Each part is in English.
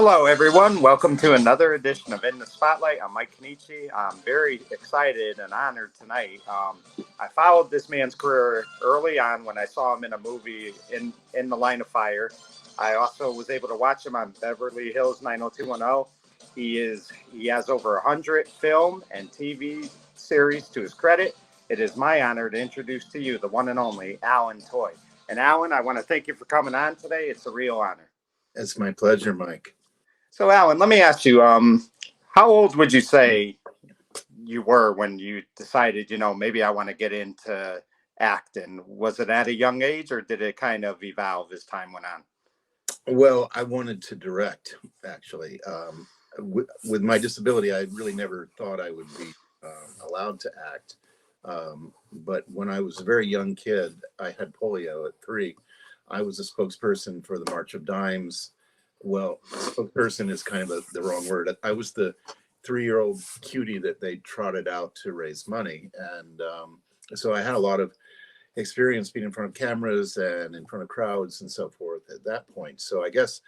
Hello, everyone. Welcome to another edition of In the Spotlight. I'm Mike Kenichi. I'm very excited and honored tonight. I followed this man's career early on when I saw him in a movie in the Line of Fire. I also was able to watch him on Beverly Hills 90210. He has over 100 film and TV series to his credit. It is my honor to introduce to you the one and only Alan Toy. And Alan, I want to thank you for coming on today. It's a real honor. It's my pleasure, Mike. So, Alan, let me ask you, how old would you say you were when you decided, maybe I want to get into acting? Was it at a young age, or did it kind of evolve as time went on? Well, I wanted to direct, actually. With my disability, I really never thought I would be allowed to act. But when I was a very young kid, I had polio at 3. I was a spokesperson for the March of Dimes. Well, spokesperson is kind of the wrong word. I was the 3-year-old cutie that they trotted out to raise money. And so I had a lot of experience being in front of cameras and in front of crowds and so forth at that point. So I guess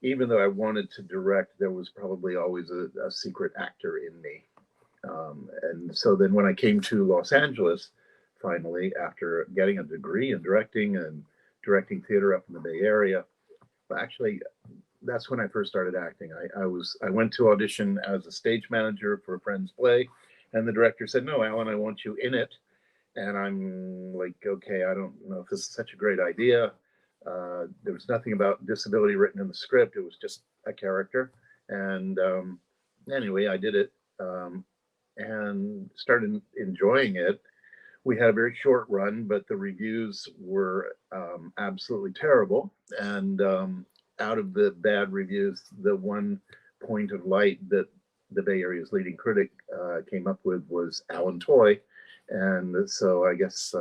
even though I wanted to direct, there was probably always a secret actor in me. And so then when I came to Los Angeles, finally, after getting a degree in directing and directing theater up in the Bay Area, actually, that's when I first started acting. I went to audition as a stage manager for a friend's play, and the director said, "No, Alan, I want you in it." And I'm like, okay, I don't know if this is such a great idea. There was nothing about disability written in the script. It was just a character. And anyway, I did it and started enjoying it. We had a very short run, but the reviews were absolutely terrible. And out of the bad reviews, the one point of light that the Bay Area's leading critic came up with was Alan Toy. And so I guess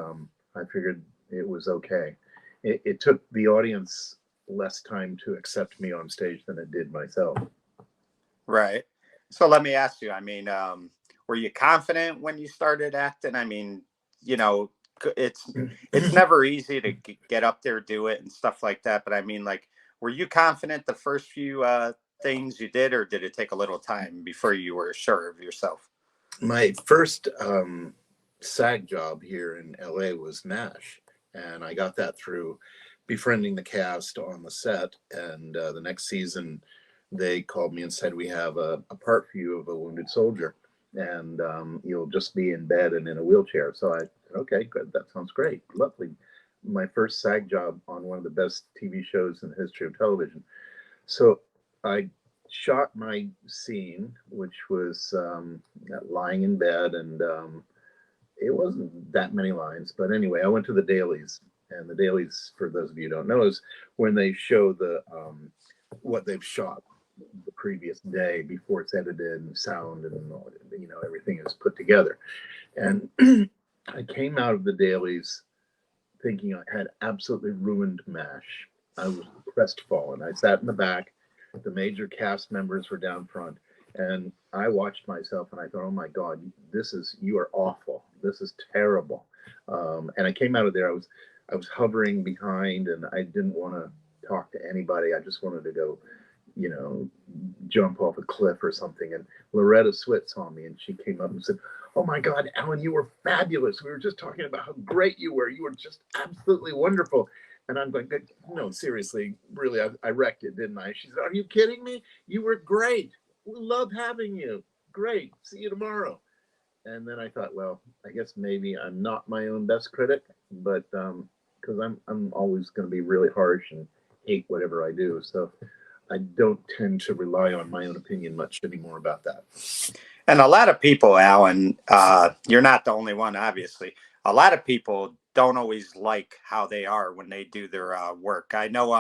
I figured it was okay. It took the audience less time to accept me on stage than it did myself. Right. So let me ask you, were you confident when you started acting? It's never easy to get up there, do it and stuff like that. But were you confident the first few things you did, or did it take a little time before you were sure of yourself? My first SAG job here in LA was MASH, and I got that through befriending the cast on the set. And the next season, they called me and said, "We have a part for you of a wounded soldier, and you'll just be in bed and in a wheelchair." So I said, "Okay, good. That sounds great. Lovely." My first SAG job on one of the best TV shows in the history of television. So I shot my scene, which was lying in bed, and it wasn't that many lines. But anyway, I went to the dailies, and the dailies, for those of you who don't know, is when they show the what they've shot the previous day before it's edited and sound and everything is put together. And I came out of the dailies thinking I had absolutely ruined MASH. I was crestfallen. I sat in the back. The major cast members were down front, and I watched myself and I thought, "Oh my God, you are awful. This is terrible." And I came out of there. I was hovering behind, and I didn't want to talk to anybody. I just wanted to go, jump off a cliff or something. And Loretta Swit saw me, and she came up and said, "Oh my God, Alan, you were fabulous. We were just talking about how great you were. You were just absolutely wonderful." And I'm going, "No, seriously, really, I wrecked it, didn't I?" She said, "Are you kidding me? You were great. We love having you. Great. See you tomorrow." And then I thought, well, I guess maybe I'm not my own best critic, but because I'm always going to be really harsh and hate whatever I do. So I don't tend to rely on my own opinion much anymore about that. And a lot of people, Alan, you're not the only one, obviously. A lot of people don't always like how they are when they do their work. I know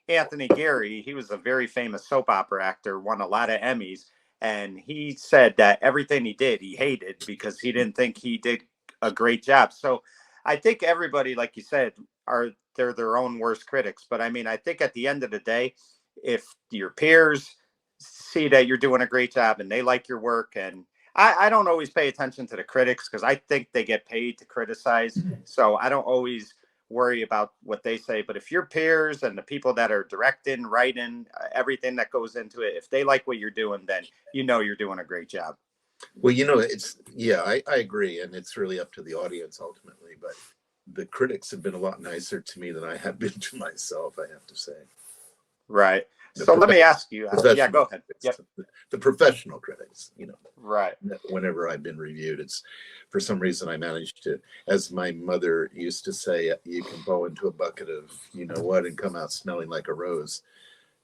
Anthony Gary, he was a very famous soap opera actor, won a lot of Emmys. And he said that everything he did, he hated because he didn't think he did a great job. So I think everybody, like you said, they're their own worst critics. But I think at the end of the day, if your peers see that you're doing a great job and they like your work, and I don't always pay attention to the critics because I think they get paid to criticize. So I don't always worry about what they say. But if your peers and the people that are directing, writing, everything that goes into it, if they like what you're doing, then you're doing a great job. Well, I agree. And it's really up to the audience ultimately. But the critics have been a lot nicer to me than I have been to myself, I have to say. Right. The So let me ask you. Yeah, go ahead. Yep. The professional critics, Right. Whenever I've been reviewed, it's for some reason I managed to, as my mother used to say, you can fall into a bucket of what and come out smelling like a rose.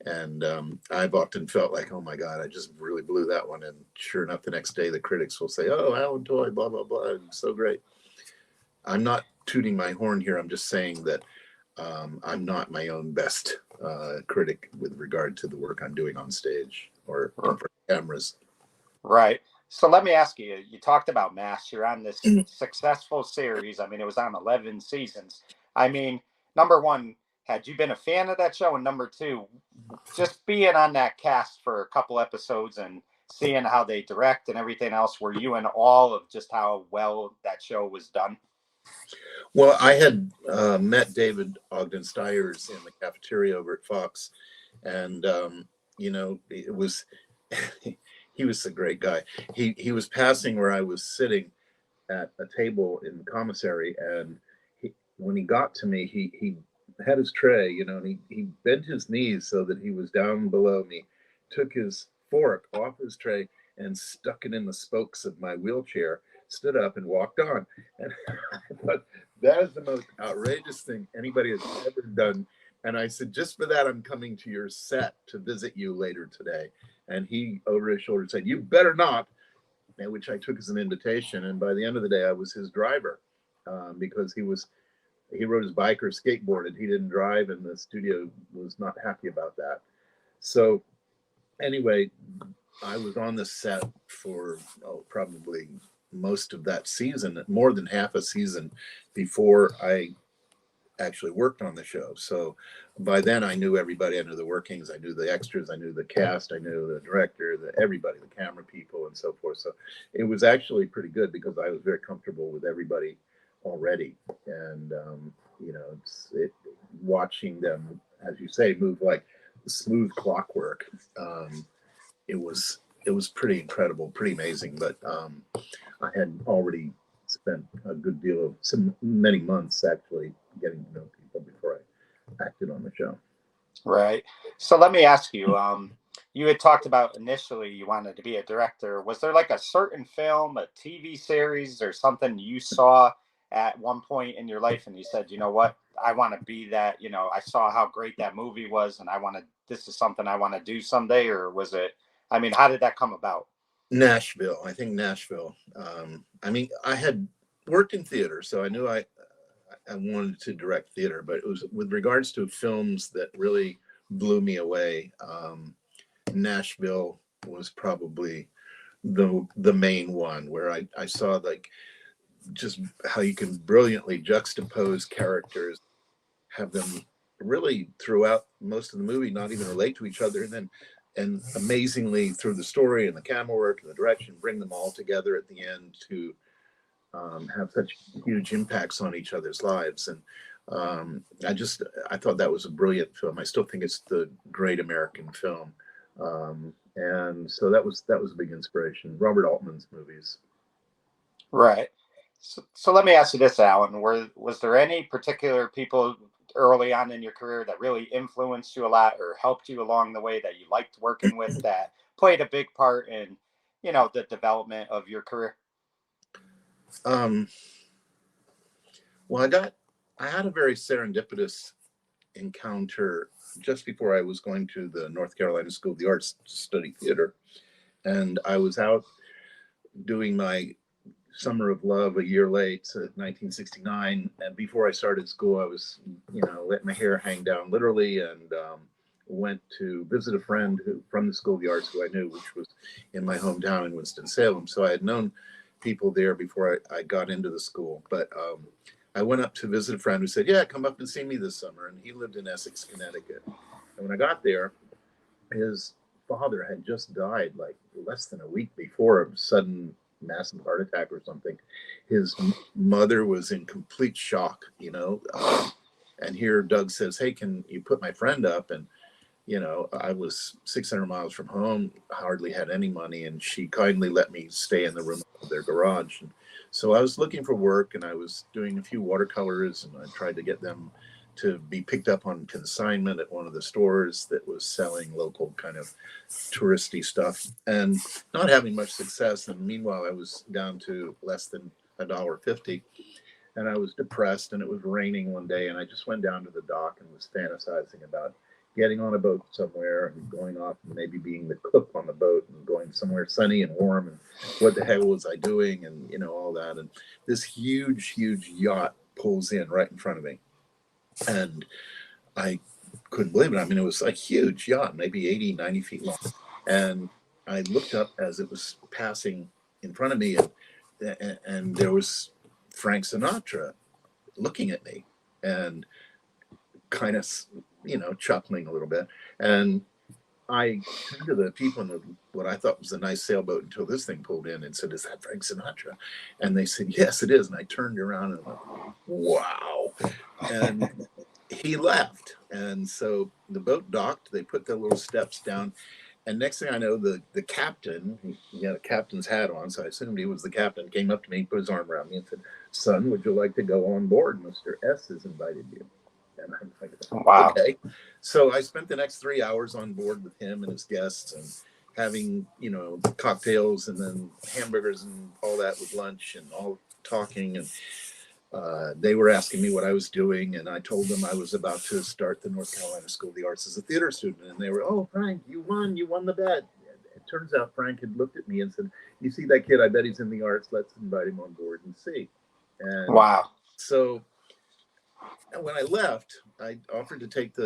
And I've often felt like, oh my God, I just really blew that one. And sure enough, the next day the critics will say, oh, Alan Toy, blah, blah, blah. It's so great. I'm not tooting my horn here. I'm just saying that I'm not my own best critic with regard to the work I'm doing on stage or in front of cameras. Right. So let me ask you, you talked about MASH. You're on this successful series. I mean, it was on 11 seasons. I mean, number one, had you been a fan of that show? And number two, just being on that cast for a couple episodes and seeing how they direct and everything else, were you in awe of just how well that show was done? Well, I had met David Ogden Stiers in the cafeteria over at Fox, and it was he was a great guy. He was passing where I was sitting at a table in the commissary, and when he got to me, he had his tray, and he bent his knees so that he was down below me, took his fork off his tray and stuck it in the spokes of my wheelchair, stood up and walked on. And I thought, that is the most outrageous thing anybody has ever done. And I said, just for that, I'm coming to your set to visit you later today. And he, over his shoulder, said, you better not, which I took as an invitation. And by the end of the day, I was his driver because he rode his bike or skateboarded. He didn't drive, and the studio was not happy about that. So anyway, I was on the set for probably most of that season, more than half a season before I actually worked on the show. So by then I knew everybody. I knew the workings. I knew the extras. I knew the cast. I knew the director, everybody, the camera people, and so forth. So it was actually pretty good because I was very comfortable with everybody already. And, watching them, as you say, move like smooth clockwork. It was pretty incredible, pretty amazing. But I had already spent a good deal of many months actually getting to know people before I acted on the show. Right. So let me ask you, you had talked about initially you wanted to be a director. Was there like a certain film, a TV series, or something you saw at one point in your life and you said, you know what, I want to be that, I saw how great that movie was and this is something I want to do someday? Or was it, how did that come about? Nashville. I think Nashville. I had worked in theater, so I knew I wanted to direct theater, but it was with regards to films that really blew me away. Nashville was probably the main one where I saw like just how you can brilliantly juxtapose characters, have them really throughout most of the movie not even relate to each other, and amazingly through the story and the camera work and the direction, bring them all together at the end to have such huge impacts on each other's lives. And I thought that was a brilliant film. I still think it's the great American film. And so that was a big inspiration. Robert Altman's movies. Right. So let me ask you this, Alan. Was there any particular people early on in your career that really influenced you a lot or helped you along the way that you liked working with that played a big part in, the development of your career? Well, I had a very serendipitous encounter just before I was going to the North Carolina School of the Arts to study theater. And I was out doing my Summer of Love a year late, so 1969. And before I started school, I was, letting my hair hang down literally, and went to visit a friend from the School of the Arts who I knew, which was in my hometown in Winston-Salem. So I had known people there before I got into the school. But I went up to visit a friend who said, yeah, come up and see me this summer. And he lived in Essex, Connecticut. And when I got there, his father had just died like less than a week before a sudden massive heart attack or something. His mother was in complete shock, And here Doug says, "Hey, can you put my friend up?" And I was 600 miles from home, hardly had any money, and she kindly let me stay in the room of their garage. And so I was looking for work, and I was doing a few watercolors, and I tried to get them to be picked up on consignment at one of the stores that was selling local kind of touristy stuff, and not having much success. And meanwhile, I was down to less than $1.50, and I was depressed, and it was raining one day, and I just went down to the dock and was fantasizing about getting on a boat somewhere and going off and maybe being the cook on the boat and going somewhere sunny and warm, and what the hell was I doing, and all that. And this huge yacht pulls in right in front of me, and I couldn't believe it. I mean, it was a huge yacht, maybe 80, 90 feet long. And I looked up as it was passing in front of me, and there was Frank Sinatra looking at me and kind of chuckling a little bit. And I turned to the people in what I thought was a nice sailboat until this thing pulled in and said, "Is that Frank Sinatra?" And they said, "Yes, it is." And I turned around and went, "Wow." And he left. And so the boat docked, they put the little steps down. And next thing I know, the captain, he had a captain's hat on, so I assumed he was the captain, came up to me, put his arm around me and said, "Son, would you like to go on board? Mr. S has invited you." And I'm like, Wow. okay. So I spent the next 3 hours on board with him and his guests, and having, cocktails and then hamburgers and all that with lunch, and all talking. And they were asking me what I was doing, and I told them I was about to start the North Carolina School of the Arts as a theater student. And they were, "Oh, Frank, you won the bet." It turns out Frank had looked at me and said, "You see that kid? I bet he's in the arts. Let's invite him on board and see." And Wow. so when I left, I offered to take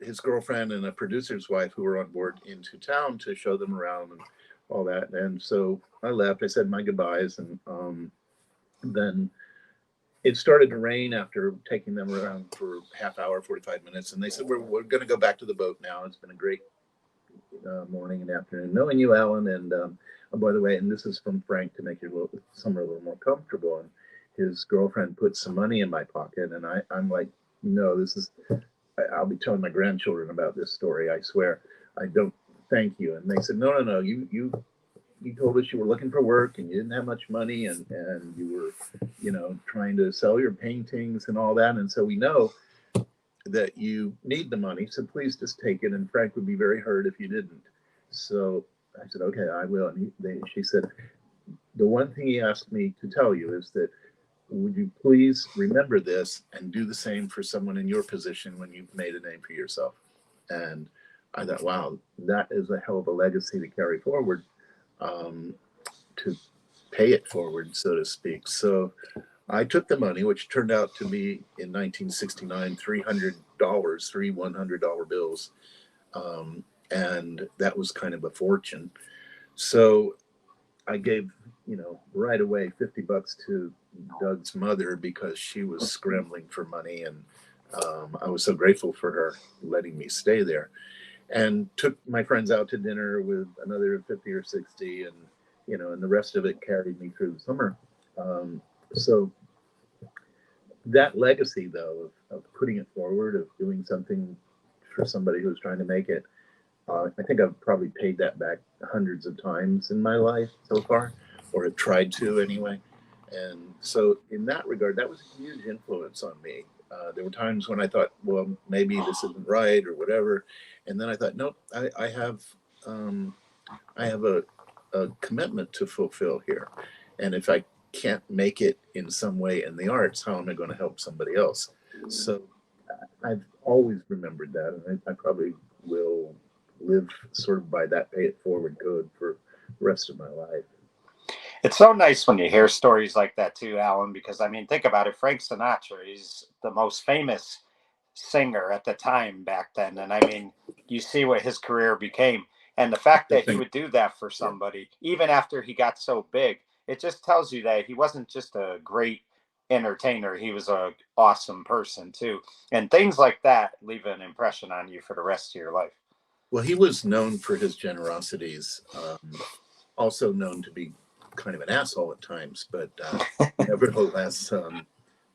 his girlfriend and a producer's wife who were on board into town to show them around and all that. And so I left. I said my goodbyes, and then it started to rain after taking them around for half hour, 45 minutes. And they said, we're going to go back to the boat now. It's been a great morning and afternoon knowing you, Alan. And oh, by the way, and this is from Frank to make your summer a little more comfortable. And his girlfriend put some money in my pocket. And I'm like, "No, I'll be telling my grandchildren about this story. I swear. I don't, thank you." And they said, no, you told us you were looking for work and you didn't have much money, and you were, trying to sell your paintings and all that. And so we know that you need the money. So please just take it. And Frank would be very hurt if you didn't. So I said, "Okay, I will." And she said, "The one thing he asked me to tell you is that, would you please remember this and do the same for someone in your position when you've made a name for yourself." And I thought, wow, that is a hell of a legacy to carry forward, to pay it forward, so to speak. So I took the money, which turned out to be in 1969, $300, three $100 bills. And that was kind of a fortune. So I gave, right away $50 to Doug's mother because she was scrambling for money. And I was so grateful for her letting me stay there, and took my friends out to dinner with another 50 or 60. And, and the rest of it carried me through the summer. So that legacy, though, of putting it forward, of doing something for somebody who's trying to make it, I think I've probably paid that back hundreds of times in my life so far, or have tried to anyway. And so in that regard, that was a huge influence on me. There were times when I thought, well, maybe this isn't right or whatever. And then I thought, nope, I have a commitment to fulfill here. And if I can't make it in some way in the arts, how am I going to help somebody else? So I've always remembered that. And I probably will live sort of by that pay it forward code for the rest of my life. It's so nice when you hear stories like that too, Alan, because I mean, think about it. Frank Sinatra, he's the most famous singer at the time back then. And I mean, you see what his career became. And the fact that he would do that for somebody, even after he got so big, it just tells you that he wasn't just a great entertainer. He was an awesome person too. And things like that leave an impression on you for the rest of your life. Well, he was known for his generosities, also known to be kind of an asshole at times, but nevertheless,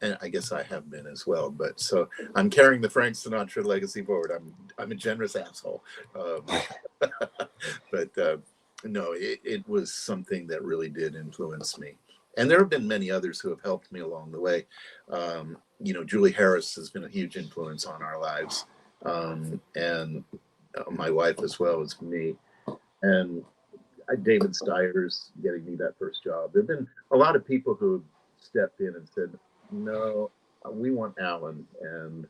and I guess I have been as well. But so I'm carrying the Frank Sinatra legacy forward. I'm a generous asshole, um, but no, it was something that really did influence me. And there have been many others who have helped me along the way. Julie Harris has been a huge influence on our lives, and my wife as well as me. And David Steyer's getting me that first job. There have been a lot of people who have stepped in and said, "No, we want Alan," and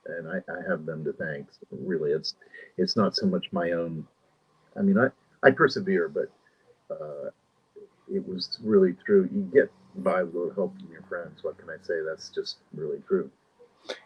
I have them to thank. Really, it's not so much my own. I mean, I persevere, but it was really true. You get by with a little help from your friends. What can I say? That's just really true.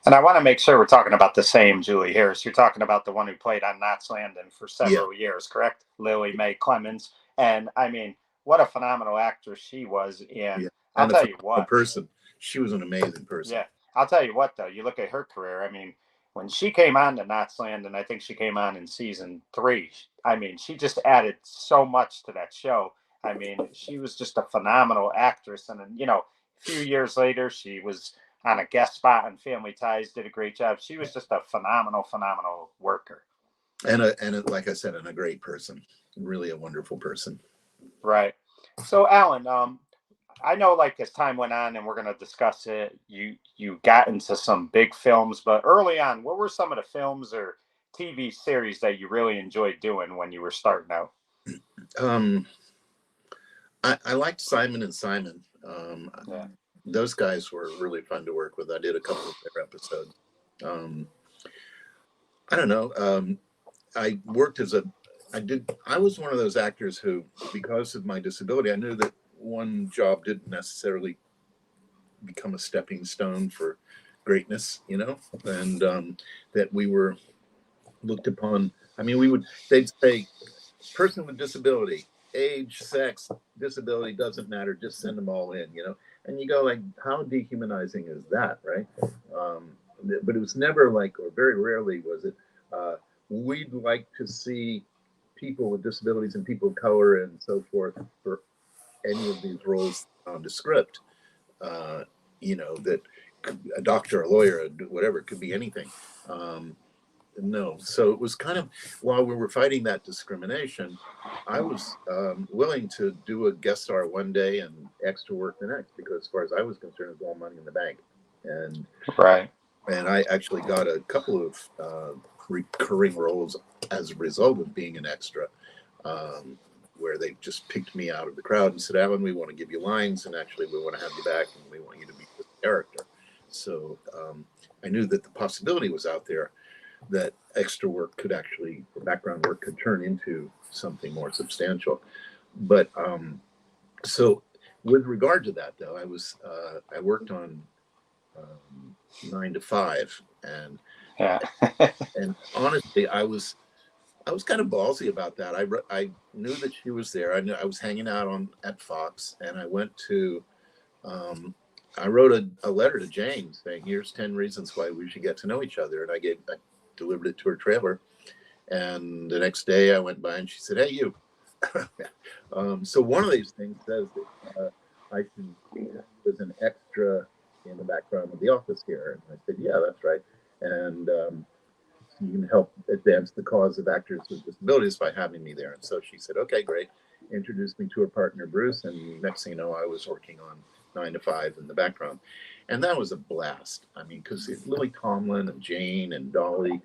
And I want to make sure we're talking about the same Julie Harris. You're talking about the one who played on Knots Landing for Yeah, several years, correct? Lily Mae Clemens. And I mean, what a phenomenal actress she was. And yeah, I'll and a tell you phenomenal what, person. She was an amazing person. yeah, I'll tell you what, though, you look at her career. I mean, when she came on to Knots Landing, I think she came on in season 3. I mean, she just added so much to that show. I mean, she was just a phenomenal actress. And, a few years later, she was on a guest spot on Family Ties, did a great job. She was just a phenomenal, phenomenal worker. Like I said, and a great person. Really a wonderful person. Right. So, Alan, I know, like, as time went on, and we're going to discuss it, you got into some big films, but early on, what were some of the films or TV series that you really enjoyed doing when you were starting out? Um, I liked Simon and Simon. Yeah. Those guys were really fun to work with. I did a couple of their episodes. Um, I don't know. I worked as a, I was one of those actors who, because of my disability, I knew that one job didn't necessarily become a stepping stone for greatness, and that we were looked upon. I mean, they'd say, person with disability, age, sex, disability doesn't matter, just send them all in. And you go like, how dehumanizing is that, right? But it was never like, or very rarely was it, we'd like to see people with disabilities and people of color and so forth for any of these roles on the script. That a doctor, a lawyer, whatever, it could be anything. No. So it was kind of, while we were fighting that discrimination, I was willing to do a guest star one day and extra work the next, because as far as I was concerned, it was all money in the bank. And Right. I actually got a couple of recurring roles as a result of being an extra, where they just picked me out of the crowd and said, "Alan, we want to give you lines, and actually we want to have you back, and we want you to be this character." So I knew that the possibility was out there that extra work could actually, or background work could turn into something more substantial. But so with regard to that, though, I worked on 9 to 5, and Yeah. and honestly, I was kind of ballsy about that. I knew that she was there. I knew I was hanging out at Fox, and I went to. I wrote a letter to Jane saying, "Here's 10 reasons why we should get to know each other," and I delivered it to her trailer. And the next day, I went by and she said, "Hey, you." So one of these things says that I should be as an extra in the background of The Office here, and I said, "Yeah, that's right." And you can help advance the cause of actors with disabilities by having me there. And so she said, "Okay, great." Introduced me to her partner, Bruce. And next thing you know, I was working on 9 to 5 in the background. And that was a blast. I mean, because Lily Tomlin and Jane and Dolly.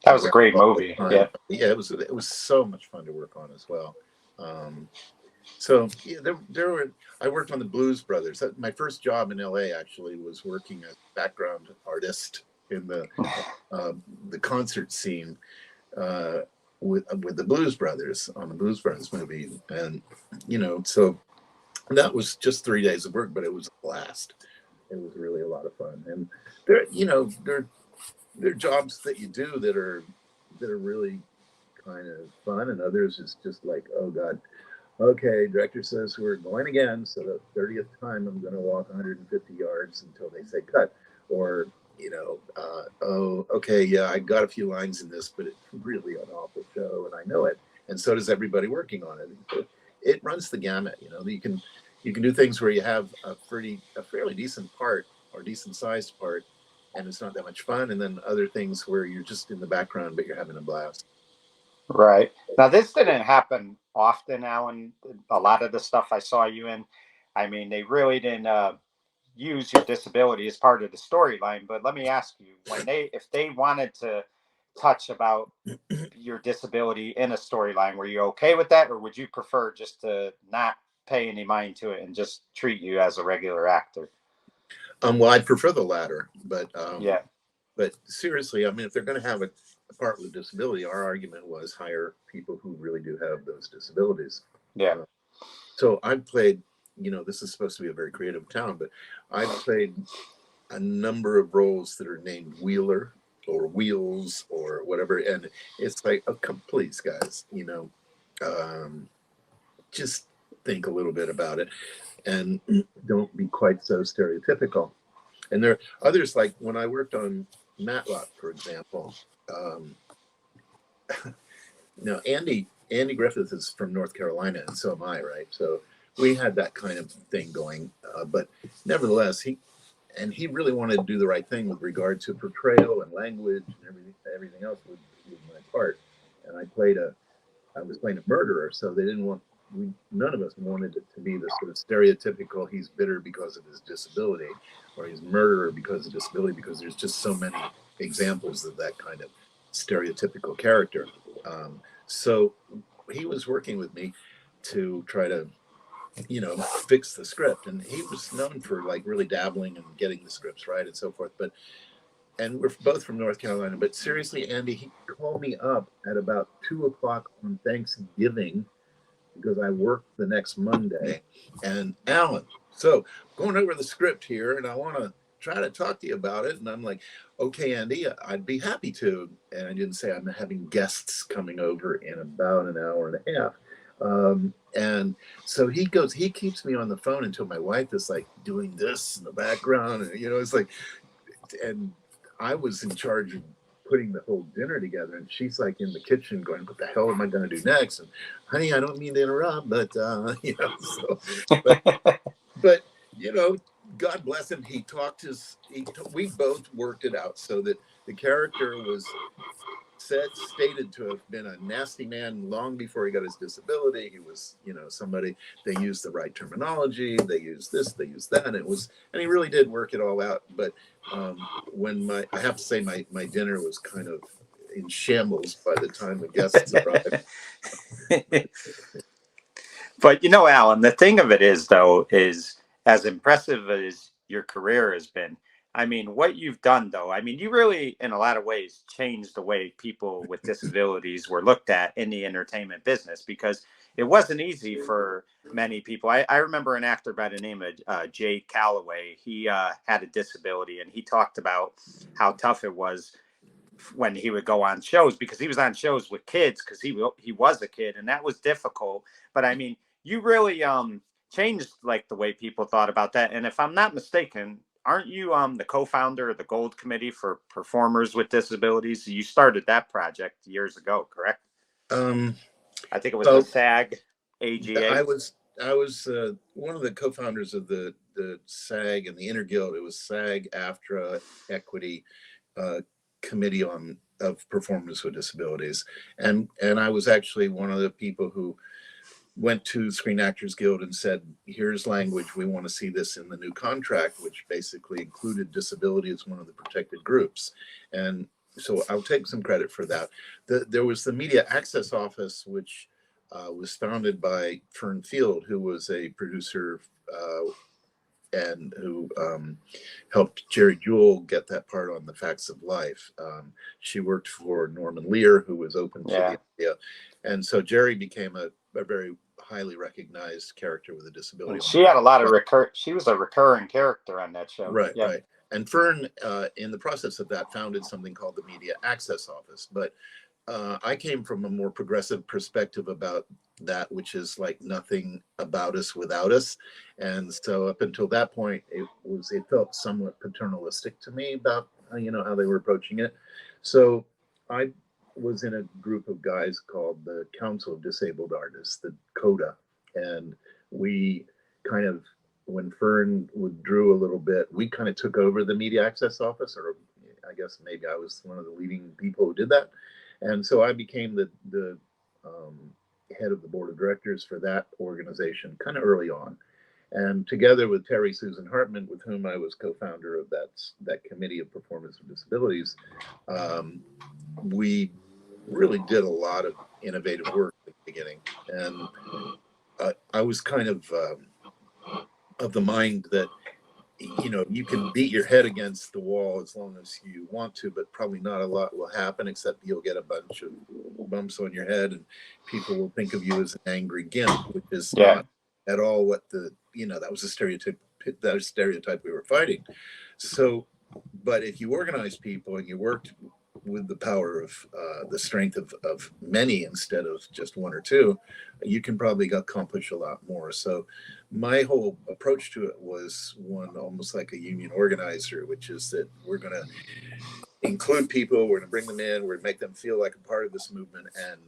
That was a great movie. Yeah. Yeah, it was so much fun to work on as well. So yeah, I worked on the Blues Brothers. My first job in LA actually was working as a background artist in the concert scene with the Blues Brothers on the Blues Brothers movie, and so that was just 3 days of work, but it was a blast. It was really a lot of fun, and there are jobs that you do that are really kind of fun, and others is just like, oh God, okay, director says we're going again, so the 30th time I'm going to walk 150 yards until they say cut, or oh, okay, yeah, I got a few lines in this, but it's really an awful show, and I know it, and so does everybody working on it. So it runs the gamut. You can do things where you have a fairly decent part, or decent sized part, and it's not that much fun. And then other things where you're just in the background, but you're having a blast. Right. Now, this didn't happen often, Alan. A lot of the stuff I saw you in, I mean, they really didn't use your disability as part of the storyline. But let me ask you, if they wanted to touch about your disability in a storyline, were you okay with that, or would you prefer just to not pay any mind to it and just treat you as a regular actor? Well, I'd prefer the latter, Yeah. but seriously, I mean, if they're going to have a part with a disability, our argument was hire people who really do have those disabilities. Yeah. So I've played, this is supposed to be a very creative town, but I've played a number of roles that are named Wheeler or Wheels or whatever, and it's like, oh, come, please, guys, just think a little bit about it and don't be quite so stereotypical. And there are others, like when I worked on Matlock, for example. Now, Andy Griffith is from North Carolina, and so am I, right? So we had that kind of thing going, but nevertheless, he really wanted to do the right thing with regard to portrayal and language and everything else with my part. And I was playing a murderer, so they didn't want none of us wanted it to be this sort of stereotypical, he's bitter because of his disability, or he's murderer because of disability, because there's just so many examples of that kind of stereotypical character. So he was working with me to try to, fix the script, and he was known for like really dabbling and getting the scripts right and so forth. And we're both from North Carolina, but seriously, Andy, he called me up at about 2:00 on Thanksgiving because I worked the next Monday. And Alan, so going over the script here, and I want to try to talk to you about it. And I'm like, okay, Andy, I'd be happy to. And I didn't say I'm having guests coming over in about an hour and a half. And so he keeps me on the phone until my wife is like doing this in the background. And, it's like, and I was in charge of putting the whole dinner together, and she's like in the kitchen going, what the hell am I going to do next? And honey, I don't mean to interrupt, but but God bless him, we both worked it out so that the character was stated to have been a nasty man long before he got his disability. He was, somebody, they used the right terminology, they used this, they used that, and he really did work it all out. But when I have to say my dinner was kind of in shambles by the time the guests arrived. But Alan, the thing of it is, though, is as impressive as your career has been, I mean, what you've done, though, I mean, you really, in a lot of ways, changed the way people with disabilities were looked at in the entertainment business, because it wasn't easy for many people. I remember an actor by the name of Jay Calloway. He had a disability, and he talked about how tough it was when he would go on shows, because he was on shows with kids, because he was a kid, and that was difficult. But I mean, you really changed like the way people thought about that. And if I'm not mistaken, aren't you the co-founder of the Gold Committee for Performers with Disabilities? You started that project years ago, correct? I think it was So the SAG AGA. I was one of the co-founders of the SAG and the Interguild. It was SAG AFTRA Equity Committee of Performers with Disabilities, and I was actually one of the people who went to Screen Actors Guild and said, here's language, we want to see this in the new contract, which basically included disability as one of the protected groups. And so I'll take some credit for that. There was the Media Access Office, which was founded by Fern Field, who was a producer and who helped Jerry Jewell get that part on The Facts of Life. She worked for Norman Lear, who was open to the idea. And so Jerry became a very highly recognized character with a disability. And she had a lot of she was a recurring character on that show. Right, right. And Fern, in the process of that, founded something called the Media Access Office. But I came from a more progressive perspective about that, which is like nothing about us without us. And so up until that point, it felt somewhat paternalistic to me about how they were approaching it. So I was in a group of guys called the Council of Disabled Artists, the CODA, and we kind of when Fern withdrew a little bit, we kind of took over the media access office, or I guess maybe I was one of the leading people who did that. And so I became the head of the board of directors for that organization kind of early on. And together with Terry Susan Hartman, with whom I was co-founder of that committee of performance with disabilities, we really did a lot of innovative work at the beginning. And I was kind of the mind that, you know, you can beat your head against the wall as long as you want to, but probably not a lot will happen, except you'll get a bunch of bumps on your head and people will think of you as an angry gimp, which is not at all what that was a stereotype we were fighting. So, but if you organize people and you worked with the power of the strength of many instead of just one or two, you can probably accomplish a lot more. So my whole approach to it was one almost like a union organizer, which is that we're going to include people, we're going to bring them in, we're going to make them feel like a part of this movement, and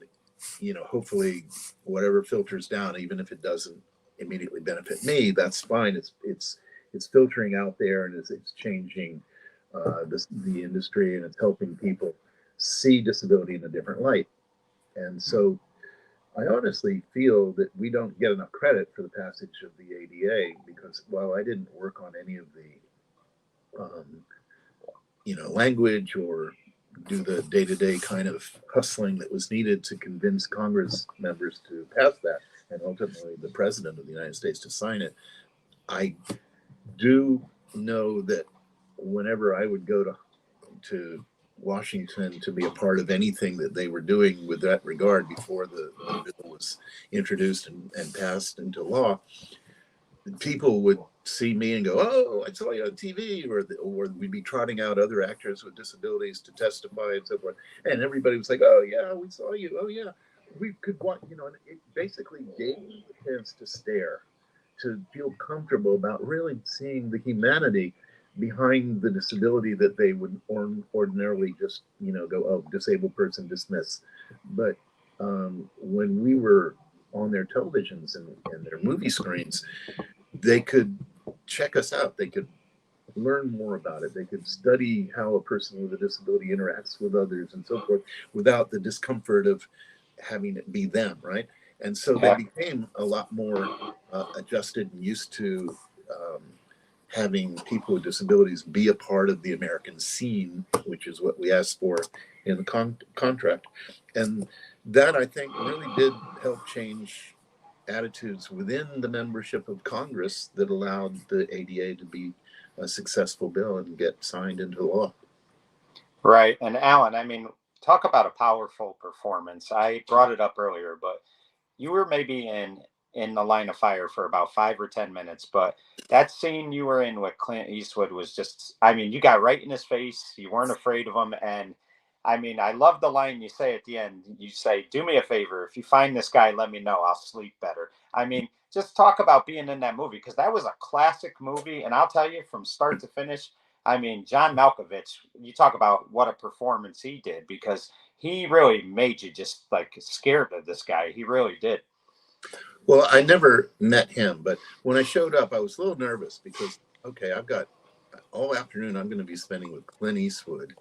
hopefully whatever filters down, even if it doesn't immediately benefit me, that's fine. It's filtering out there, and it's changing the industry, and it's helping people see disability in a different light. And so I honestly feel that we don't get enough credit for the passage of the ADA, because while I didn't work on any of the language or do the day-to-day kind of hustling that was needed to convince Congress members to pass that, and ultimately the President of the United States to sign it, I do know that whenever I would go to Washington to be a part of anything that they were doing with that regard before the bill was introduced and passed into law, people would see me and go, "Oh, I saw you on TV," or we'd be trotting out other actors with disabilities to testify and so forth, and everybody was like, "Oh yeah, we saw you. Oh yeah, we could watch." And it basically gave me the chance to stare, to feel comfortable about really seeing the humanity behind the disability that they would ordinarily just go, "Oh, disabled person, dismiss." But when we were on their televisions and their movie screens, they could check us out. They could learn more about it. They could study how a person with a disability interacts with others and so forth without the discomfort of having it be them, right? And so they became a lot more adjusted and used to having people with disabilities be a part of the American scene, which is what we asked for in the contract. And that, I think, really did help change attitudes within the membership of Congress that allowed the ADA to be a successful bill and get signed into law. Right. And Alan, I mean, talk about a powerful performance. I brought it up earlier, but you were maybe in the line of fire for about 5 or 10 minutes, but that scene you were in with Clint Eastwood was just, I mean, you got right in his face. You weren't afraid of him. And I mean, I love the line you say at the end. You say, "Do me a favor. If you find this guy, let me know. I'll sleep better." I mean, just talk about being in that movie, because that was a classic movie. And I'll tell you, from start to finish, I mean, John Malkovich, you talk about what a performance he did, because he really made you just like scared of this guy. He really did. Well, I never met him, but when I showed up, I was a little nervous because, okay, I've got all afternoon I'm going to be spending with Clint Eastwood.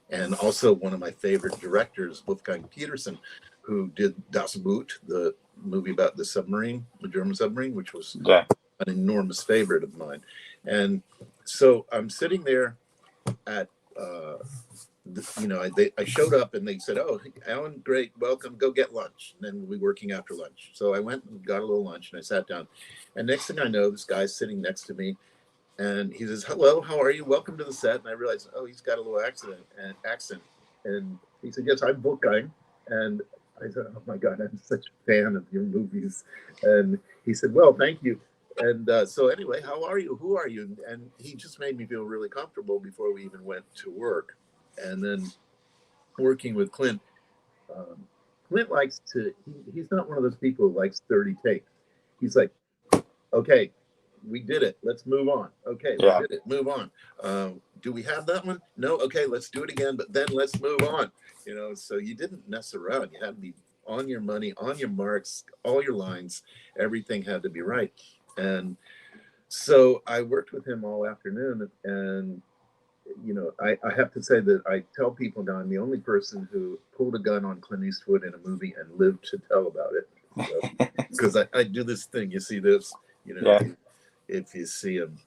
And also one of my favorite directors, Wolfgang Peterson, who did Das Boot, the movie about the submarine, the German submarine, which was an enormous favorite of mine. And so I'm sitting there at, I showed up and they said, "Oh, Alan, great, welcome, go get lunch." And then we'll be working after lunch. So I went and got a little lunch and I sat down. And next thing I know, this guy's sitting next to me. And he says, "Hello, how are you? Welcome to the set." And I realized, oh, he's got a little accent. And he said, "Yes, I'm Wolfgang." And I said, "Oh my God, I'm such a fan of your movies." And he said, "Well, thank you." And so anyway, how are you? Who are you? And he just made me feel really comfortable before we even went to work. And then working with Clint, Clint likes to, he's not one of those people who likes 30 takes. He's like, "Okay, we did it. Let's move on. Okay, we did it. Move on. Do we have that one? No. Okay, let's do it again. But then let's move on." So you didn't mess around. You had to be on your money, on your marks, all your lines. Everything had to be right. And so I worked with him all afternoon, and I have to say that I tell people now I'm the only person who pulled a gun on Clint Eastwood in a movie and lived to tell about it. Because I do this thing. You see this, Yeah. if you see him,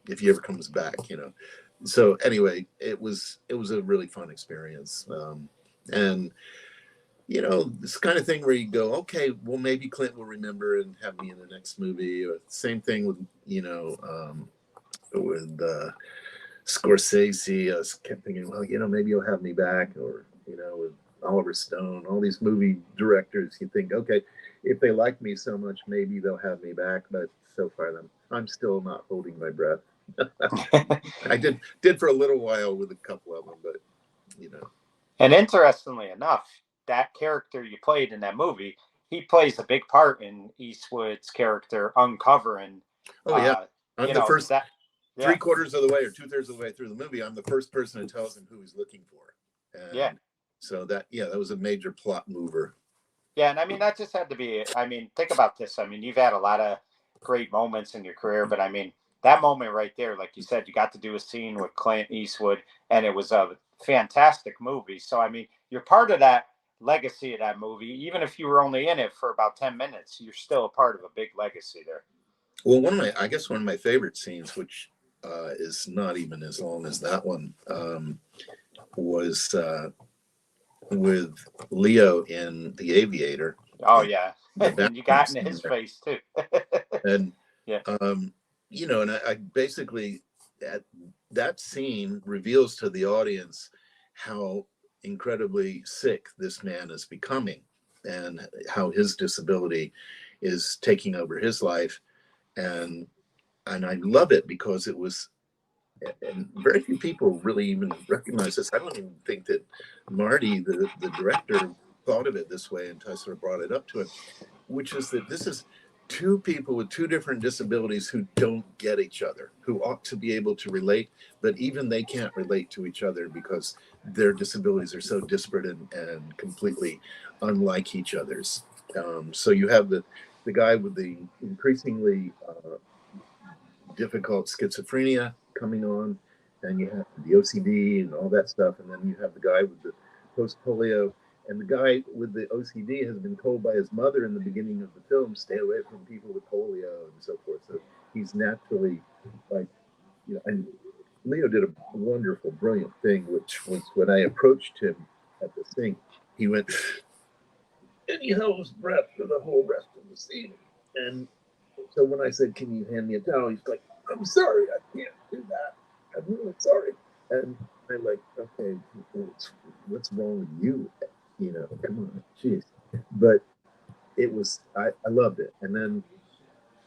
if he ever comes back, So anyway, it was a really fun experience, and this kind of thing where you go, okay, well maybe Clint will remember and have me in the next movie. Or same thing with with Scorsese. I kept thinking, well, maybe he'll have me back, or with Oliver Stone, all these movie directors. You think, okay, if they like me so much, maybe they'll have me back. But so far, I'm still not holding my breath. I did for a little while with a couple of them, but And interestingly enough, that character you played in that movie, he plays a big part in Eastwood's character uncovering. Oh yeah, I'm the first that. Yeah. 3/4 of the way or 2/3 of the way through the movie. I'm the first person who tells him who he's looking for. And Yeah. so that was a major plot mover. Yeah, and I mean that just had to be. I mean, think about this. I mean, you've had a lot of great moments in your career, but I mean that moment right there, like you said, you got to do a scene with Clint Eastwood, and it was a fantastic movie. So I mean, you're part of that legacy of that movie, even if you were only in it for about 10 minutes. You're still a part of a big legacy there. Well, I guess one of my favorite scenes, which is not even as long as that one, was with Leo in The Aviator. Oh yeah, and you got into his face too. And yeah, and I basically that scene reveals to the audience how incredibly sick this man is becoming, and how his disability is taking over his life, and I love it because it was. And very few people really even recognize this. I don't even think that Marty, the director, thought of it this way until I sort of brought it up to him, which is that this is two people with two different disabilities who don't get each other, who ought to be able to relate, but even they can't relate to each other because their disabilities are so disparate and completely unlike each other's. So you have the guy with the increasingly difficult schizophrenia coming on, and you have the OCD and all that stuff, and then you have the guy with the post polio, and the guy with the OCD has been told by his mother in the beginning of the film, stay away from people with polio and so forth. So he's naturally like, and Leo did a wonderful, brilliant thing, which was when I approached him at the sink, he went, and he held his breath for the whole rest of the scene. And so when I said, can you hand me a towel? He's like, I'm sorry, I can't do that. I'm really sorry. And I'm like, okay, what's wrong with you? Come on, jeez. But it was, I loved it. And then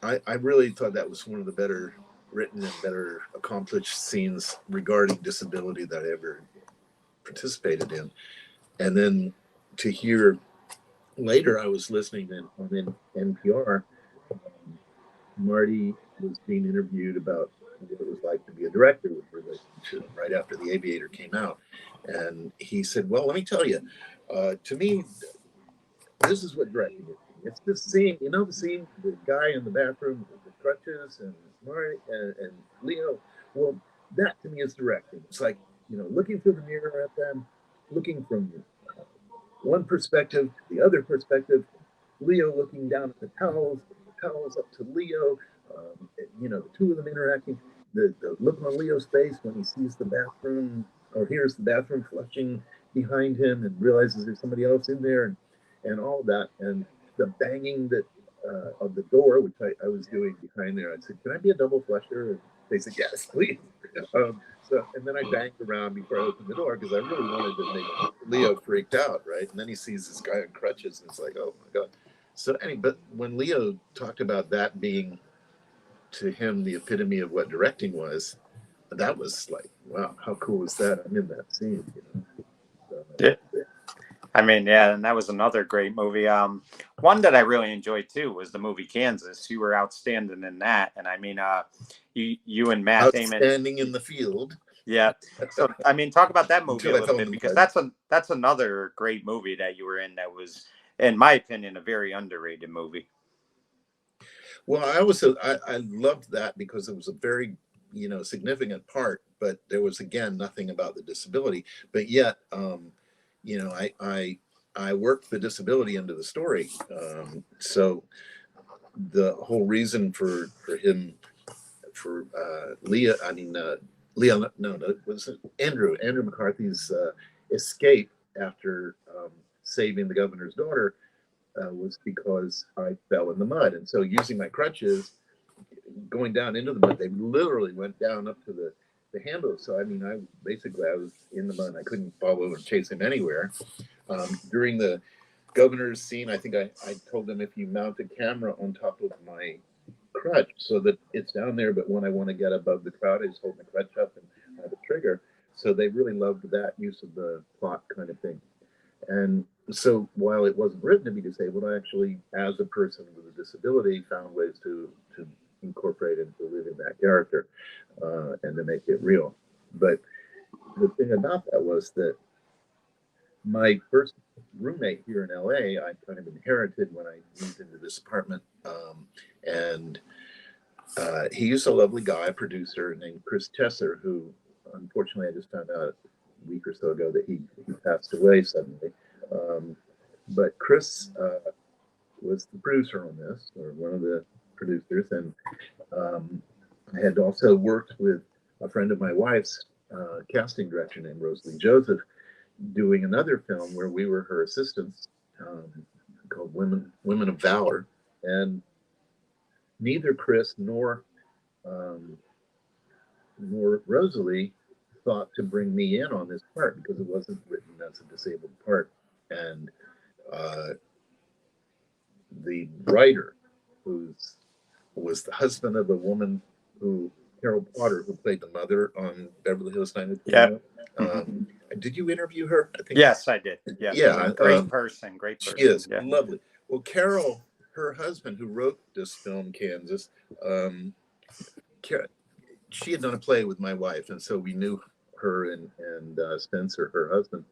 I really thought that was one of the better written and better accomplished scenes regarding disability that I ever participated in. And then to hear later, I was listening on NPR. Marty was being interviewed about what it was like to be a director with relationship right after The Aviator came out. And he said, well, let me tell you, to me, this is what directing is. It's this scene, the scene, the guy in the bathroom with the crutches and Marty and Leo. Well, that to me is directing. It's like, looking through the mirror at them, looking from one perspective to the other perspective, Leo looking down at the towels up to Leo, the two of them interacting, the look on Leo's face when he sees the bathroom or hears the bathroom flushing behind him and realizes there's somebody else in there, and all of that, and the banging that of the door, which I was doing behind there. I said, can I be a double flusher? And they said, yes, please. And then I banged around before I opened the door because I really wanted to make Leo freaked out, right? And then he sees this guy on crutches and it's like, oh my God. So but when Leo talked about that being to him the epitome of what directing was, that was like, wow, how cool is that? I'm in that scene. So, yeah. I mean, yeah, and that was another great movie. One that I really enjoyed too was the movie Kansas. You were outstanding in that, and I mean, you and Matt Damon outstanding in the field. Yeah. So I mean, talk about that movie a little bit because that's another great movie that you were in that was, in my opinion, a very underrated movie. Well, I loved that because it was a very, significant part, but there was again nothing about the disability. But yet, you know, I worked the disability into the story. So the whole reason for him for Leah, I mean Leah, no, it was Andrew McCarthy's escape after saving the governor's daughter was because I fell in the mud, and so using my crutches, going down into the mud, they literally went down up to the handles. So I mean, I was in the mud. I couldn't follow and chase him anywhere. During the governor's scene, I think I told them if you mount a camera on top of my crutch so that it's down there, but when I want to get above the crowd, I just hold my crutch up and have a trigger. So they really loved that use of the plot kind of thing. And so while it wasn't written to be disabled, I actually, as a person with a disability, found ways to incorporate into living that character and to make it real. But the thing about that was that my first roommate here in LA, I kind of inherited when I moved into this apartment. And he's a lovely guy, a producer named Chris Tesser, who unfortunately I just found out a week or so ago that he passed away suddenly. But Chris was the producer on this, or one of the producers. And I had also worked with a friend of my wife's, casting director named Rosalie Joseph, doing another film where we were her assistants, called Women of Valor. And neither Chris nor Rosalie thought to bring me in on this part because it wasn't written as a disabled part. And the writer, who was the husband of a woman Carol Potter, who played the mother on Beverly Hills 90210. Yeah. Did you interview her? I think. Yes, I did. Yeah. Yeah. Great person. Great person. She is yeah. lovely. Well, Carol, her husband, who wrote this film, Kansas, she had done a play with my wife, and so we knew her and Spencer, her husband.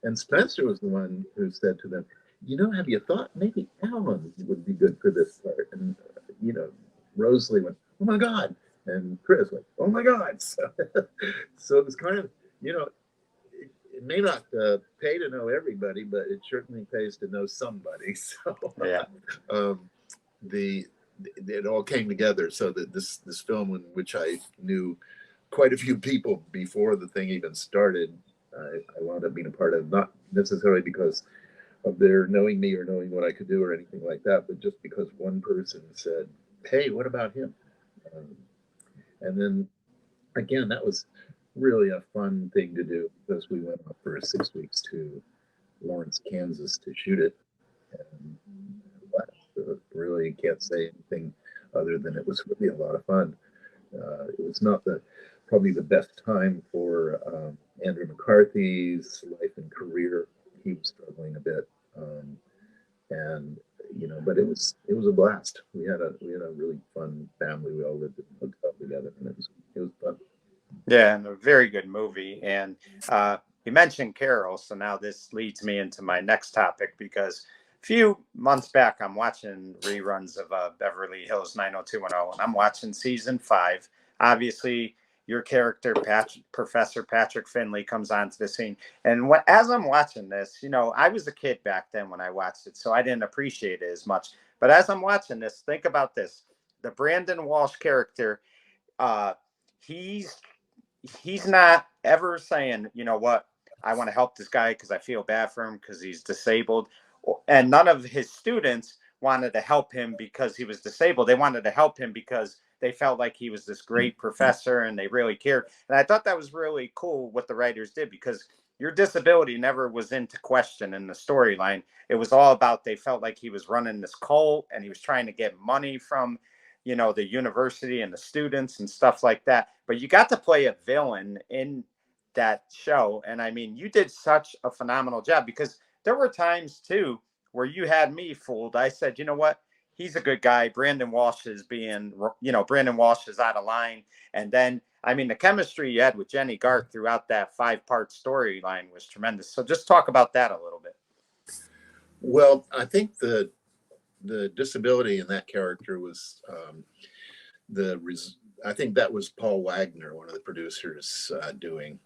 And Spencer was the one who said to them, have you thought maybe Alan would be good for this part? And, Rosalie went, oh my God. And Chris went, oh my God. So it was kind of, it may not pay to know everybody, but it certainly pays to know somebody. So yeah. It all came together so that this film, in which I knew quite a few people before the thing even started, I wound up being a part of, not necessarily because of their knowing me or knowing what I could do or anything like that, but just because one person said, hey, what about him? And then again, that was really a fun thing to do because we went up for 6 weeks to Lawrence, Kansas to shoot it. And really can't say anything other than it was really a lot of fun. It was not probably the best time for Andrew McCarthy's life and career. He was struggling a bit, and but it was a blast. We had a really fun family. We all lived in a hotel together, and it was fun. Yeah, and a very good movie. And you mentioned Carol, so now this leads me into my next topic because a few months back, I'm watching reruns of Beverly Hills 90210, and I'm watching season 5. Obviously, your character, Professor Patrick Finley, comes onto the scene. And as I'm watching this, I was a kid back then when I watched it, so I didn't appreciate it as much. But as I'm watching this, think about this. The Brandon Walsh character, he's not ever saying, you know what, I want to help this guy because I feel bad for him because he's disabled. And none of his students wanted to help him because he was disabled. They wanted to help him because they felt like he was this great professor and they really cared. And I thought that was really cool what the writers did because your disability never was into question in the storyline. It was all about they felt like he was running this cult and he was trying to get money from the university and the students and stuff like that. But you got to play a villain in that show. And I mean, you did such a phenomenal job because there were times too where you had me fooled. I said, you know what? He's a good guy. Brandon Walsh is out of line. And then, I mean, the chemistry you had with Jenny Garth throughout that 5-part storyline was tremendous. So just talk about that a little bit. Well, I think the the disability in that character was I think that was Paul Wagner, one of the producers, doing.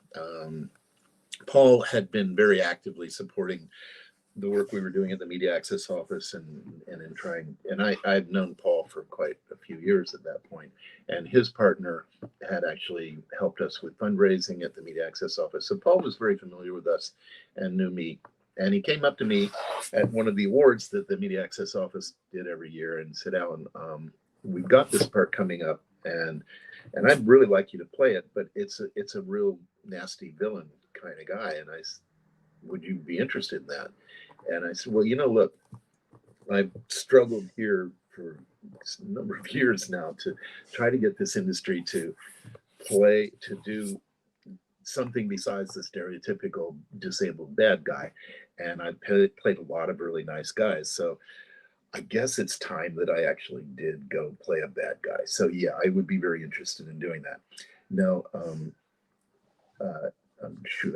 Paul had been very actively supporting the work we were doing at the Media Access Office, and in trying, and I'd known Paul for quite a few years at that point, and his partner had actually helped us with fundraising at the Media Access Office. So Paul was very familiar with us and knew me, and he came up to me at one of the awards that the Media Access Office did every year and said, "Alan, we've got this part coming up, and I'd really like you to play it, but it's a real nasty villain kind of guy, and would you be interested in that?" And I said, "Well, look, I've struggled here for a number of years now to try to get this industry to do something besides the stereotypical disabled bad guy. And I've played a lot of really nice guys. So I guess it's time that I actually did go play a bad guy. So yeah, I would be very interested in doing that." Now, I'm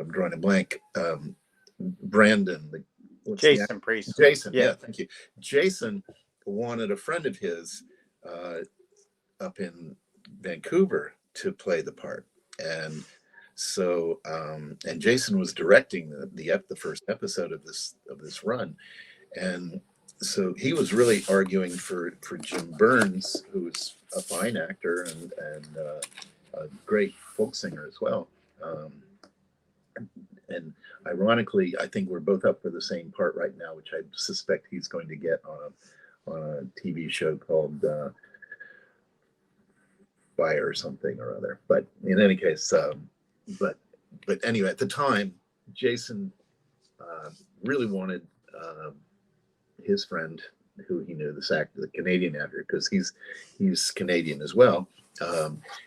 drawing a blank. Brandon, Jason Priestley. Jason, yeah, thank you. Jason wanted a friend of his up in Vancouver to play the part, and so and Jason was directing the first episode of this run, and so he was really arguing for Jim Burns, who's a fine actor and a great folk singer as well. And ironically, I think we're both up for the same part right now, which I suspect he's going to get on a TV show called Fire or something or other. But in any case, but anyway, at the time, Jason really wanted his friend, who he knew, the Canadian actor, because he's Canadian as well.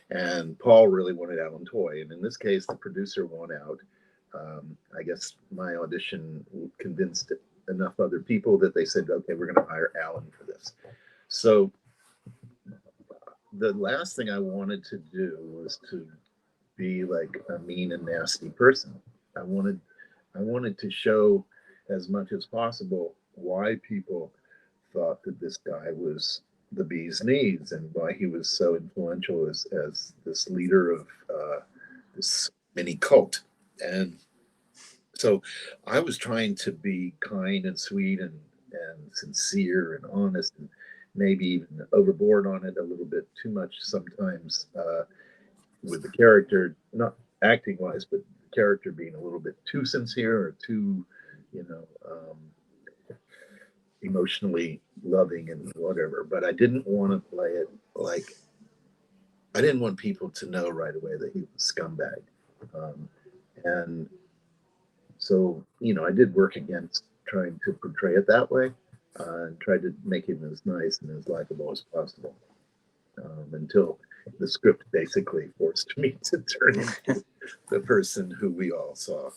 And Paul really wanted Alan Toy, and in this case, the producer won out. I guess my audition convinced enough other people that they said, "Okay, we're going to hire Alan for this." So the last thing I wanted to do was to be like a mean and nasty person. I wanted to show as much as possible why people thought that this guy was the bee's knees and why he was so influential as this leader of this mini cult. And so I was trying to be kind and sweet and sincere and honest, and maybe even overboard on it a little bit too much sometimes, with the character, not acting wise, but the character being a little bit too sincere or too, emotionally loving and whatever. But I didn't want to play it like, I didn't want people to know right away that he was a scumbag. And so, I did work against trying to portray it that way, and tried to make him as nice and as likable as possible, until the script basically forced me to turn into the person who we all saw.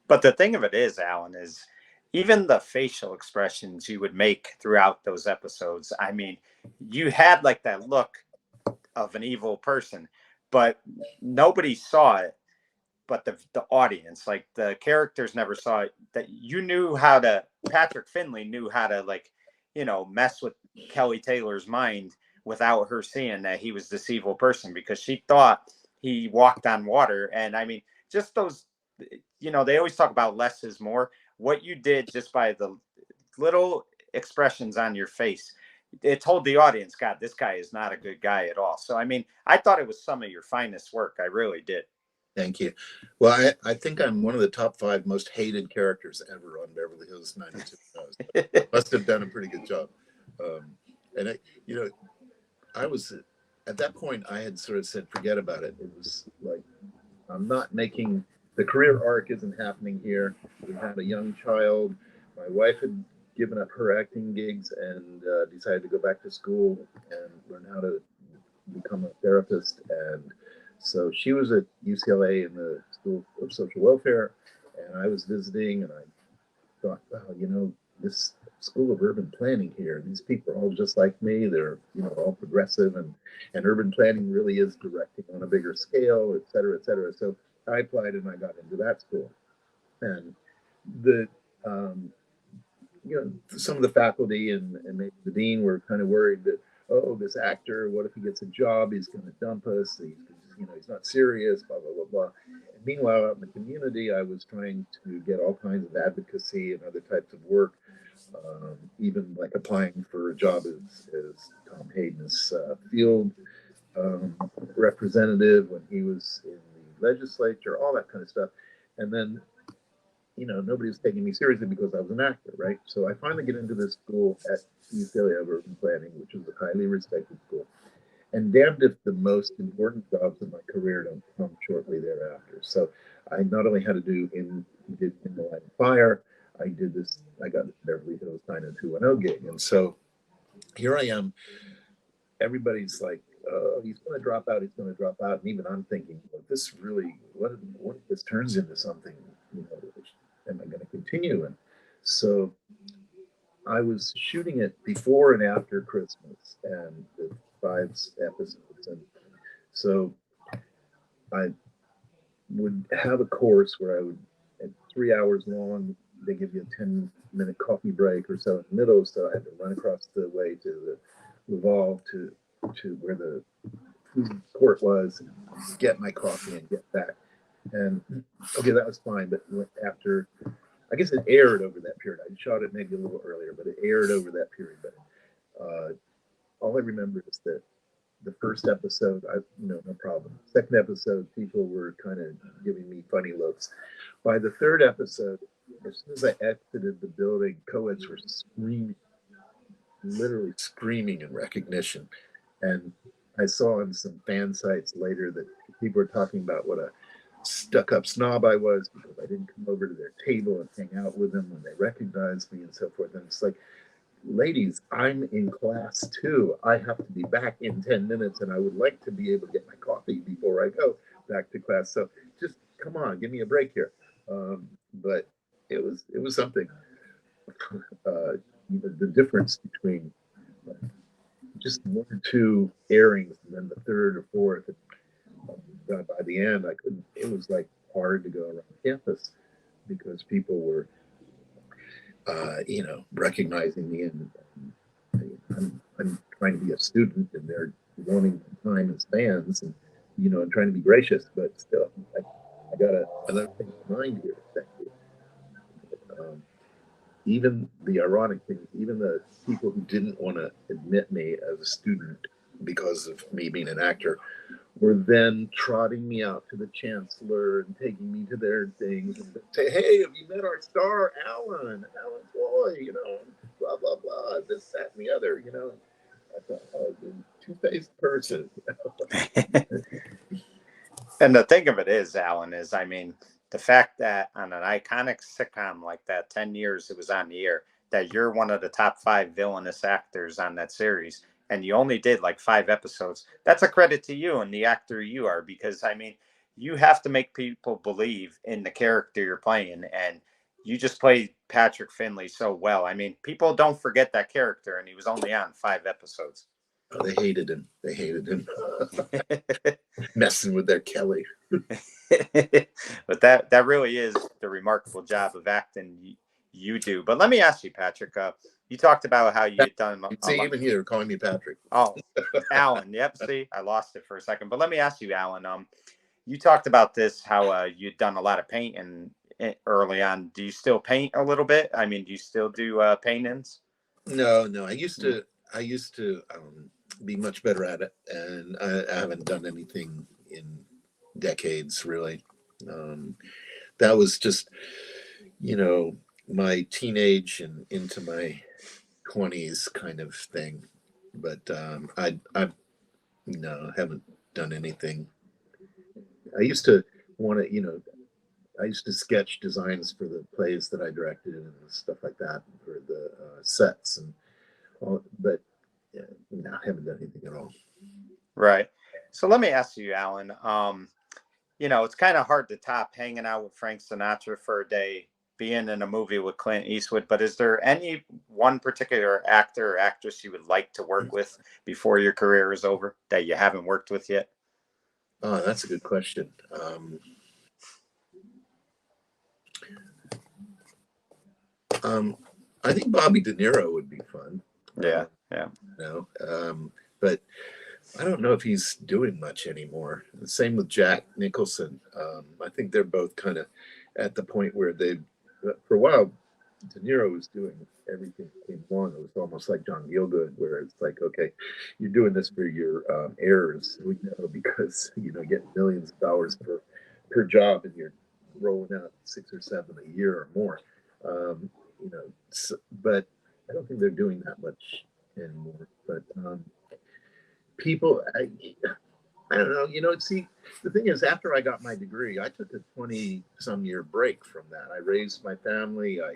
But the thing of it is, Alan, is even the facial expressions you would make throughout those episodes. I mean, you had like that look of an evil person, but nobody saw it. But the audience, like the characters never saw it, that you knew how to, Patrick Finley knew how to, like, mess with Kelly Taylor's mind without her seeing that he was this evil person, because she thought he walked on water. And I mean, just those, they always talk about less is more. What you did just by the little expressions on your face, it told the audience, God, this guy is not a good guy at all. So, I mean, I thought it was some of your finest work. I really did. Thank you. Well, I think I'm one of the top 5 most hated characters ever on Beverly Hills 90210. Must have done a pretty good job. And I was at that point, I had sort of said, forget about it. It was like, I'm not making, the career arc isn't happening here. We had a young child. My wife had given up her acting gigs and decided to go back to school and learn how to become a therapist. And so she was at UCLA in the School of Social Welfare, and I was visiting, and I thought, wow, this School of Urban Planning here, these people are all just like me. They're, all progressive, and urban planning really is directing on a bigger scale, et cetera, et cetera. So I applied and I got into that school. And some of the faculty and maybe the dean were kind of worried that, oh, this actor, what if he gets a job? He's going to dump us. He's not serious, blah, blah, blah, blah. And meanwhile, out in the community, I was trying to get all kinds of advocacy and other types of work, even like applying for a job as Tom Hayden's field representative when he was in the legislature, all that kind of stuff. And then, nobody was taking me seriously because I was an actor, right? So I finally get into this school at UCLA of Urban Planning, which is a highly respected school. And damned if the most important jobs in my career don't come shortly thereafter. So I not only had to do In the Line of Fire, I got the Beverly Hills 90210 gig. And so here I am. Everybody's like, oh, he's going to drop out. He's going to drop out. And even I'm thinking, well, this really, what if this turns into something, am I going to continue? And so I was shooting it before and after Christmas and the 5 episodes. And so I would have a course where I would, at 3 hours long, they give you a 10-minute coffee break or so in the middle. So I had to run across the way to the Revolve to where the food court was, and get my coffee and get back. And okay, that was fine. But after, I guess it aired over that period. I shot it maybe a little earlier, but it aired over that period. But all I remember is that the first episode, no problem. Second episode, people were kind of giving me funny looks. By the third episode, as soon as I exited the building, co-eds were screaming, literally screaming in recognition. And I saw on some fan sites later that people were talking about what a stuck-up snob I was because I didn't come over to their table and hang out with them when they recognized me and so forth. And it's like, ladies, I'm in class too. I have to be back in 10 minutes and I would like to be able to get my coffee before I go back to class. So just come on, give me a break here. But it was something. The difference between just 1 or 2 airings and then the third or fourth. And by the end, I couldn't. It was like hard to go around campus because people were, recognizing me, and I'm trying to be a student, and they're wanting time as fans, and and trying to be gracious, but still, I got another thing in mind here. Thank you. Even the ironic thing, even the people who didn't want to admit me as a student because of me being an actor were then trotting me out to the chancellor and taking me to their things and say, hey, have you met our star, Alan Boy, blah, blah, blah, this, that, and the other, I thought, oh, two-faced person. And the thing of it is, Alan, the fact that on an iconic sitcom like that, 10 years it was on the air, that you're one of the top 5 villainous actors on that series, and you only did like 5 episodes. That's a credit to you and the actor you are, because you have to make people believe in the character you're playing, and you just played Patrick Finley so well. People don't forget that character, and he was only on 5 episodes. Oh, they hated him. Messing with their Kelly. But that really is the remarkable job of acting you do. But let me ask you, Patrick, you talked about how you'd done even here calling me Patrick. Oh, Alan. Yep. See, I lost it for a second. But let me ask you, Alan, you talked about this, how you'd done a lot of painting early on. Do you still paint a little bit? Do you still do paintings? No, I used to be much better at it, and I haven't done anything in decades, really. That was just, my teenage and into my 20s kind of thing. But I haven't done anything. I used to want to, I used to sketch designs for the plays that I directed and stuff like that for the sets and all, but no, I haven't done anything at all. Right. So let me ask you, Alan. It's kind of hard to top hanging out with Frank Sinatra for a day, being in a movie with Clint Eastwood. But is there any one particular actor or actress you would like to work with before your career is over that you haven't worked with yet? Oh, that's a good question. I think Bobby De Niro would be fun. Yeah, yeah. You know, but I don't know if he's doing much anymore. The same with Jack Nicholson. I think they're both kind of at the point where they, for a while, De Niro was doing everything that came along. It was almost like John Gielgud, where it's like, okay, you're doing this for your heirs, we know, because you get millions of dollars per job, and you're rolling out 6 or 7 a year or more. But I don't think they're doing that much anymore. But people, I don't know. See, the thing is, after I got my degree, I took a 20-some-year break from that. I raised my family. I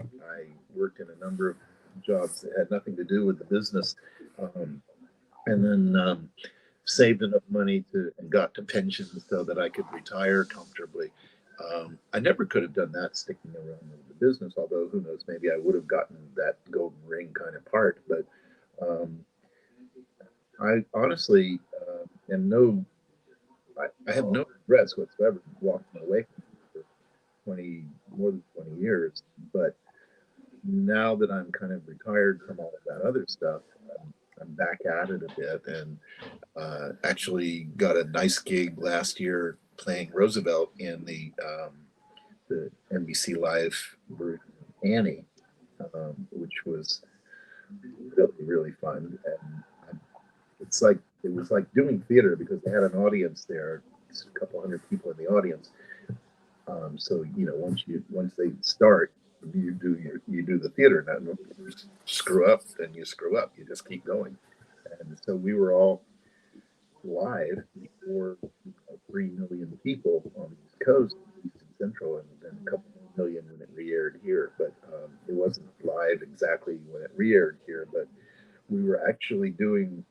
worked in a number of jobs that had nothing to do with the business, and then saved enough money and got to pensions so that I could retire comfortably. I never could have done that sticking around in the business, although who knows, maybe I would have gotten that golden ring kind of part. But um, I honestly am I have no regrets whatsoever walking away from it for more than 20 years. But now that I'm kind of retired from all of that other stuff, I'm back at it a bit, and actually got a nice gig last year playing Roosevelt in the NBC Live version of Annie, which was really, really fun. And it was like doing theater because they had an audience there, a couple hundred people in the audience. So once they start, you do the theater. Now, if you screw up, then you screw up. You just keep going. And so we were all live before 3 million people on the East Coast, East and Central, and then a couple million when it re-aired here. But it wasn't live exactly when it re-aired here, but we were actually doing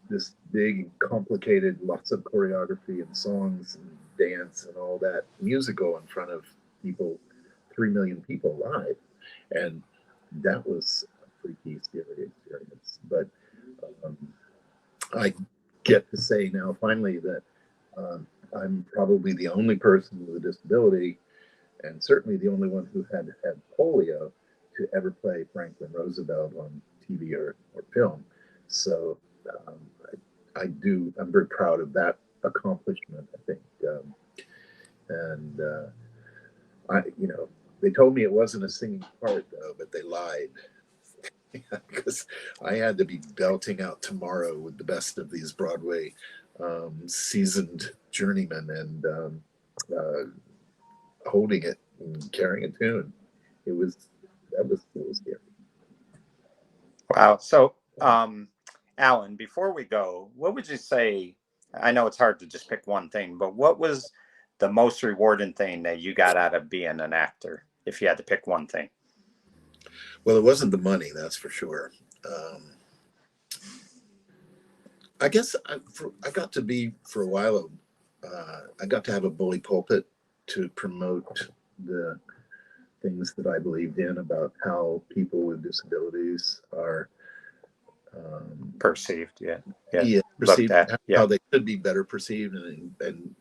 this big, complicated, lots of choreography and songs and dance and all that musical in front of people, 3 million people live, and that was a freaky, scary experience. But um, I get to say now, finally, that I'm probably the only person with a disability, and certainly the only one who had polio, to ever play Franklin Roosevelt on TV or film. So um, I'm very proud of that accomplishment, I think. And they told me it wasn't a singing part, though, but they lied. Because I had to be belting out Tomorrow with the best of these Broadway seasoned journeymen, and holding it and carrying a tune. That was scary. Wow. So, Alan, before we go, what would you say? I know it's hard to just pick one thing, but what was the most rewarding thing that you got out of being an actor, if you had to pick one thing? Well, it wasn't the money, that's for sure. I guess I got to be, for a while, I got to have a bully pulpit to promote the things that I believed in about how people with disabilities are Perceived, yeah, looked perceived, at, how they could be better perceived, and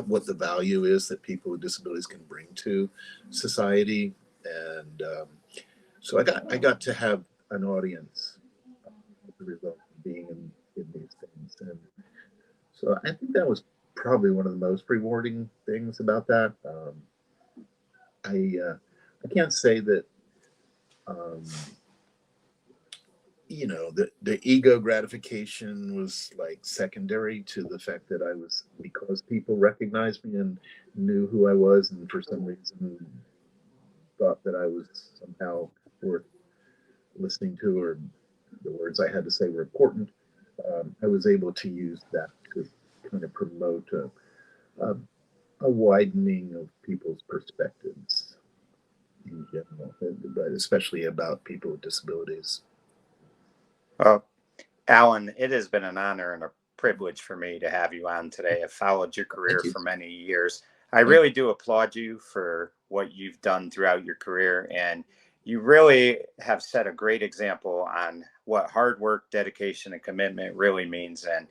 what the value is that people with disabilities can bring to society. And so I got to have an audience as a result of being in these things. And so I think that was probably one of the most rewarding things about that. I can't say that the ego gratification was like secondary to the fact that because people recognized me and knew who I was, and for some reason thought that I was somehow worth listening to, or the words I had to say were important. I was able to use that to kind of promote a widening of people's perspectives in general, but especially about people with disabilities. Alan, it has been an honor and a privilege for me to have you on today. I've followed your career for many years. I really do applaud you for what you've done throughout your career, and you really have set a great example on what hard work, dedication, and commitment really means. And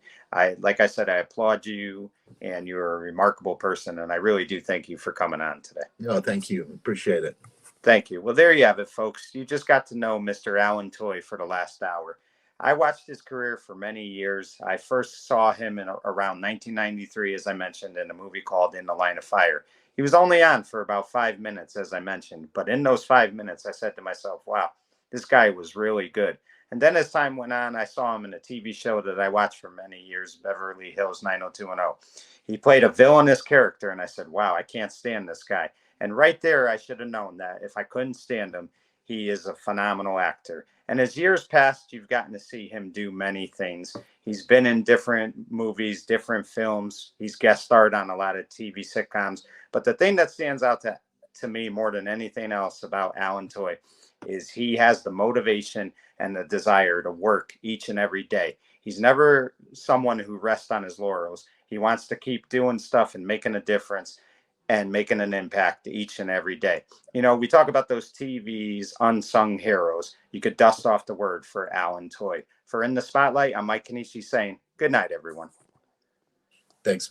like I said, I applaud you, and you're a remarkable person, and I really do thank you for coming on today. No, thank you. Appreciate it. Thank you. Well, there you have it, folks. You just got to know Mr. Alan Toy for the last hour. I watched his career for many years. I first saw him in around 1993, as I mentioned, in a movie called In the Line of Fire. He was only on for about 5 minutes, as I mentioned. But in those 5 minutes, I said to myself, wow, this guy was really good. And then as time went on, I saw him in a TV show that I watched for many years, Beverly Hills 90210. He played a villainous character, and I said, wow, I can't stand this guy. And right there, I should have known that if I couldn't stand him, he is a phenomenal actor. And as years passed, you've gotten to see him do many things. He's been in different movies, different films. He's guest starred on a lot of TV sitcoms. But the thing that stands out to me more than anything else about Alan Toy is he has the motivation and the desire to work each and every day. He's never someone who rests on his laurels. He wants to keep doing stuff and making a difference and making an impact each and every day. You know, we talk about those TV's unsung heroes. You could dust off the word for Alan Toy. For In the Spotlight, I'm Mike Kanishi saying good night, everyone. Thanks.